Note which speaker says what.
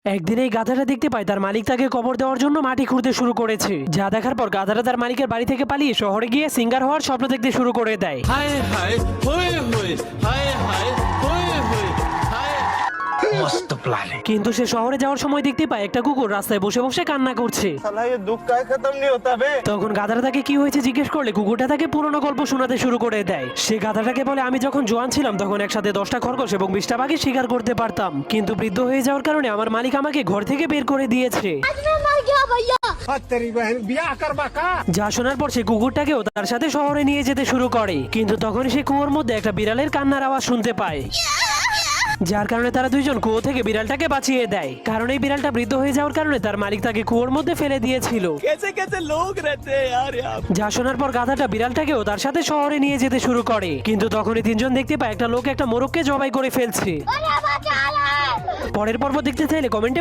Speaker 1: একদিন এই গাধাটা দেখতে পায় তার মালিক তাকে কবর দেওয়ার জন্য মাটি খুঁড়তে শুরু করেছে। যা দেখার পর গাধাটা তার মালিকের বাড়ি থেকে পালিয়ে শহরে গিয়ে সিঙ্গার হওয়ার স্বপ্ন দেখতে শুরু করে দেয়।
Speaker 2: হায় হায় হোয়ে হোয়ে হায় হায় হোয়ে হোয়ে হায়
Speaker 3: मस्त प्लान है।
Speaker 1: কিন্তু সে শহরে যাওয়ার সময় দেখতে পায় একটা কুকুর রাস্তায় বসে বসে কান্না করছে।
Speaker 4: साला ये दुख का खत्म नहीं होता बे।
Speaker 1: তখন গাধাটা তাকে কি হয়েছে জিজ্ঞেস করলে কুকুরটা তাকে পুরনো গল্প শোনাতে শুরু করে দেয়। সে গাধাটাকে বলে, আমি যখন জোয়ান ছিলাম তখন একসাথে 10টা খরগোশ এবং 20টা বাঘের শিকার করতে পারতাম, কিন্তু বৃদ্ধ হয়ে যাওয়ার কারণে আমার মালিক আমাকে ঘর থেকে বের করে দিয়েছে।
Speaker 4: तेरी बहन बियाह कर बाका।
Speaker 1: যা শোনার পর সে কুকুরটাকেও তার সাথে শহরে নিয়ে যেতে শুরু করে, কিন্তু তখন সে কুয়োর মধ্যে একটা বিড়ালের কান্নার আওয়াজ শুনতে পায়, যার কারণে তারা দুইজন কুয়ো থেকে বিড়ালটাকে বাঁচিয়ে দেয়। কারণ এই বিড়ালটা বৃদ্ধ হয়ে যাওয়ার কারণে তার মালিক তাকে কুয়োর মধ্যে ফেলে দিয়েছিল।
Speaker 2: कैसे कैसे लोग रहते हैं यार यहाँ पे।
Speaker 1: যা শোনার পর গাধাটা বিড়ালটাকেও তার সাথে শহরে নিয়ে যেতে শুরু করে, কিন্তু তখনই তিনজন দেখতে পায় একটা লোক একটা মোরগকে জবাই করে ফেলছে। পরের পর্ব দেখতে চাইলে কমেন্টে